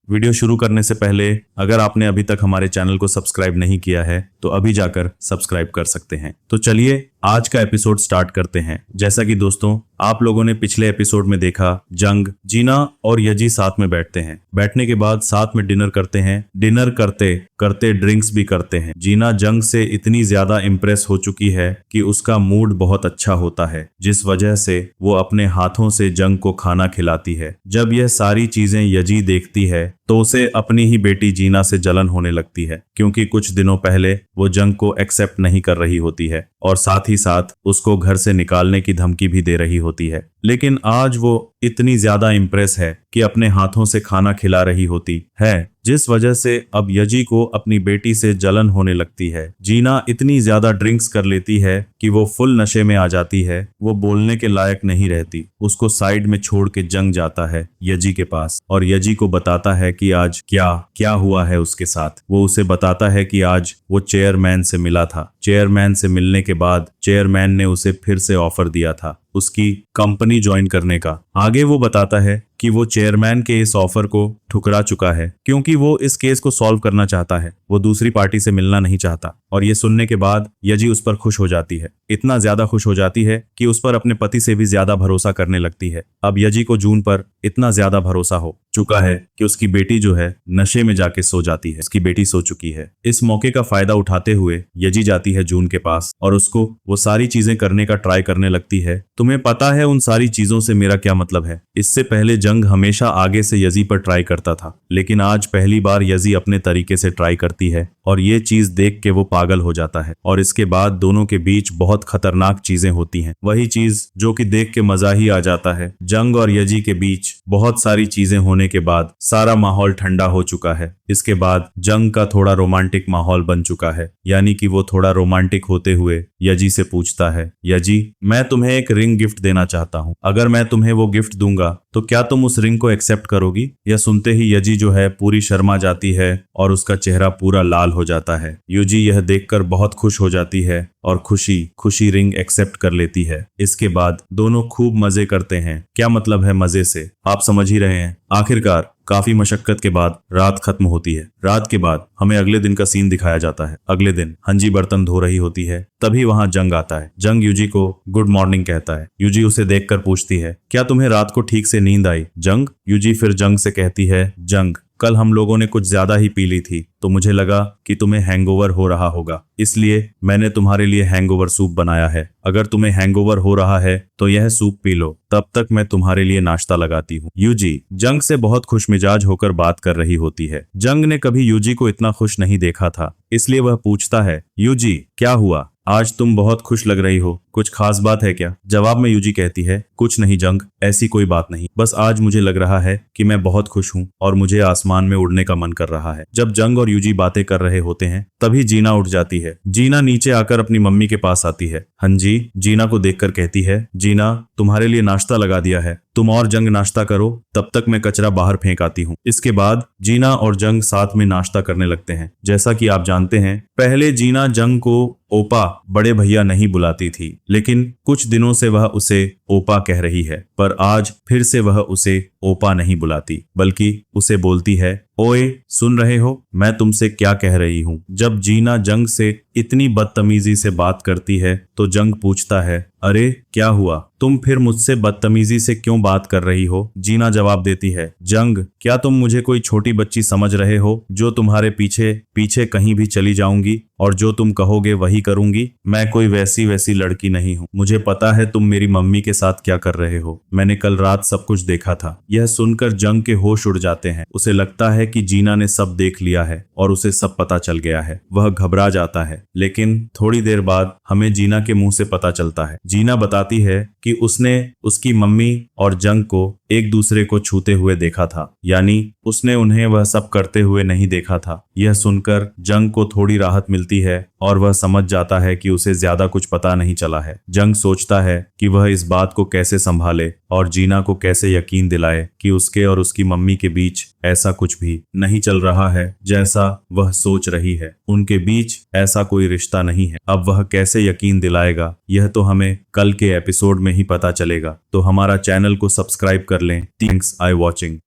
Video शुरू करने से पहले अगर आपने अभी तक हमारे चैनल को सब्सक्राइब नहीं किया है तो अभी जाकर सब्सक्राइब कर सकते हैं। तो चलिए आज का एपिसोड स्टार्ट करते हैं। जैसा कि दोस्तों आप लोगों ने पिछले एपिसोड में देखा, जंग, जीना और यजी साथ में बैठते हैं। बैठने के बाद साथ में डिनर करते हैं। डिनर करते करते ड्रिंक्स भी करते हैं। जीना जंग से इतनी ज्यादा इम्प्रेस हो चुकी है कि उसका मूड बहुत अच्छा होता है, जिस वजह से वो अपने हाथों से जंग को खाना खिलाती है। जब यह सारी चीजें यजी देखती है तो उसे अपनी ही बेटी जीना से जलन होने लगती है, क्योंकि कुछ दिनों पहले वो जंग को एक्सेप्ट नहीं कर रही होती है और साथ ही साथ उसको घर से निकालने की धमकी भी दे रही होती है। लेकिन आज वो इतनी ज्यादा इम्प्रेस है कि अपने हाथों से खाना खिला रही होती है, जिस वजह से अब यजी को अपनी बेटी से जलन होने लगती है। जीना इतनी ज्यादा ड्रिंक्स कर लेती है कि वो फुल नशे में आ जाती है। वो बोलने के लायक नहीं रहती। उसको साइड में छोड़ के जंग जाता है यजी के पास और यजी को बताता है कि आज क्या क्या हुआ है उसके साथ। वो उसे बताता है कि आज वो चेयरमैन से मिला था। चेयरमैन से मिलने के बाद चेयरमैन ने उसे फिर से ऑफर दिया था उसकी कंपनी ज्वाइन करने का। आगे वो बताता है कि वो चेयरमैन के इस ऑफर को ठुकरा चुका है, क्योंकि वो इस केस को सॉल्व करना चाहता है। वो दूसरी पार्टी से मिलना नहीं चाहता। और ये सुनने के बाद यजी उस पर खुश हो जाती है। इतना ज्यादा खुश हो जाती है कि उस पर अपने पति से भी ज्यादा भरोसा करने लगती है। अब यजी को जून पर इतना ज्यादा भरोसा हो चुका है कि उसकी बेटी जो है नशे में जाके सो जाती है। उसकी बेटी सो चुकी है। इस मौके का फायदा उठाते हुए यजी जाती है जून के पास और उसको वो सारी चीजें करने का ट्राई करने लगती है। तुम्हें पता है उन सारी चीजों से मेरा क्या मतलब है? इससे पहले जंग हमेशा आगे से यजी पर ट्राई करता था, लेकिन आज पहली बार यजी अपने तरीके से ट्राई करती है और ये चीज देख के वो पागल हो जाता है। और इसके बाद दोनों के बीच बहुत खतरनाक चीजें होती हैं। वही चीज जो कि देख के मजा ही आ जाता है। जंग और यजी के बीच बहुत सारी चीजें होने के बाद सारा माहौल ठंडा हो चुका है। इसके बाद जंग का थोड़ा रोमांटिक माहौल बन चुका है, यानी कि वो थोड़ा रोमांटिक होते हुए यजी से पूछता है, यजी मैं तुम्हें एक रिंग गिफ्ट देना चाहता हूँ। अगर मैं तुम्हें वो गिफ्ट दूंगा तो क्या तुम उस रिंग को एक्सेप्ट करोगी? यह सुनते ही यजी जो है पूरी शर्मा जाती है और उसका चेहरा पूरा लाल हो जाता है। युजी यह देखकर बहुत खुश हो जाती है और खुशी खुशी रिंग एक्सेप्ट कर लेती है। इसके बाद दोनों खूब मजे करते हैं। क्या मतलब है मजे से? आप समझ ही रहे हैं। आखिरकार काफी मशक्कत के बाद रात खत्म होती है। रात के बाद हमें अगले दिन का सीन दिखाया जाता है। अगले दिन हंजी बर्तन धो रही होती है, तभी वहां जंग आता है। जंग युजी को गुड मॉर्निंग कहता है। युजी उसे देखकर पूछती है, क्या तुम्हें रात को ठीक से नींद आई जंग? युजी फिर जंग से कहती है, जंग कल हम लोगों ने कुछ ज्यादा ही पी ली थी तो मुझे लगा कि तुम्हें हैंगओवर हो रहा होगा, इसलिए मैंने तुम्हारे लिए हैंगओवर सूप बनाया है। अगर तुम्हें हैंगओवर हो रहा है तो यह सूप पी लो, तब तक मैं तुम्हारे लिए नाश्ता लगाती हूँ। युजी जंग से बहुत खुशमिजाज होकर बात कर रही होती है। जंग ने कभी युजी को इतना खुश नहीं देखा था, इसलिए वह पूछता है, युजी क्या हुआ? आज तुम बहुत खुश लग रही हो, कुछ खास बात है क्या? जवाब में युजी कहती है, कुछ नहीं जंग, ऐसी कोई बात नहीं, बस आज मुझे लग रहा है कि मैं बहुत खुश हूँ और मुझे आसमान में उड़ने का मन कर रहा है। जब जंग और युजी बातें कर रहे होते हैं तभी जीना उठ जाती है। जीना नीचे आकर अपनी मम्मी के पास आती है। हंजी जीना को देखकर कहती है, जीना तुम्हारे लिए नाश्ता लगा दिया है, तुम और जंग नाश्ता करो, तब तक मैं कचरा बाहर फेंक आती हूँ। इसके बाद जीना और जंग साथ में नाश्ता करने लगते हैं। जैसा कि आप जानते हैं, पहले जीना जंग को ओपा बड़े भैया नहीं बुलाती थी, लेकिन कुछ दिनों से वह उसे ओपा कह रही है। पर आज फिर से वह उसे ओपा नहीं बुलाती, बल्कि उसे बोलती है, ओए सुन रहे हो मैं तुमसे क्या कह रही हूँ? जब जीना जंग से इतनी बदतमीजी से बात करती है तो जंग पूछता है, अरे क्या हुआ? तुम फिर मुझसे बदतमीजी से क्यों बात कर रही हो? जीना जवाब देती है, जंग क्या तुम मुझे कोई छोटी बच्ची समझ रहे हो जो तुम्हारे पीछे पीछे कहीं भी चली जाऊंगी और जो तुम कहोगे वही करूंगी? मैं कोई वैसी लड़की नहीं हूँ। मुझे पता है तुम मेरी मम्मी के साथ क्या कर रहे हो। मैंने कल रात सब कुछ देखा था। यह सुनकर जंग के होश उड़ जाते हैं। उसे लगता है कि जीना ने सब देख लिया है और उसे सब पता चल गया है। वह घबरा जाता है, लेकिन थोड़ी देर बाद हमें जीना के मुंह से पता चलता है। जीना बताती है कि उसने उसकी मम्मी और जंग को एक दूसरे को छूते हुए देखा था, यानी उसने उन्हें वह सब करते हुए नहीं देखा था। यह सुनकर जंग को थोड़ी राहत मिलती है और वह समझ जाता है कि उसे ज्यादा कुछ पता नहीं चला है। जंग सोचता है कि वह इस बात को कैसे संभाले और जीना को कैसे यकीन दिलाए कि उसके और उसकी मम्मी के बीच ऐसा कुछ भी नहीं चल रहा है जैसा वह सोच रही है। उनके बीच ऐसा कोई रिश्ता नहीं है। अब वह कैसे यकीन दिलाएगा, यह तो हमें कल के एपिसोड में ही पता चलेगा। तो हमारा चैनल को सब्सक्राइब कर लें। Thanks I watching.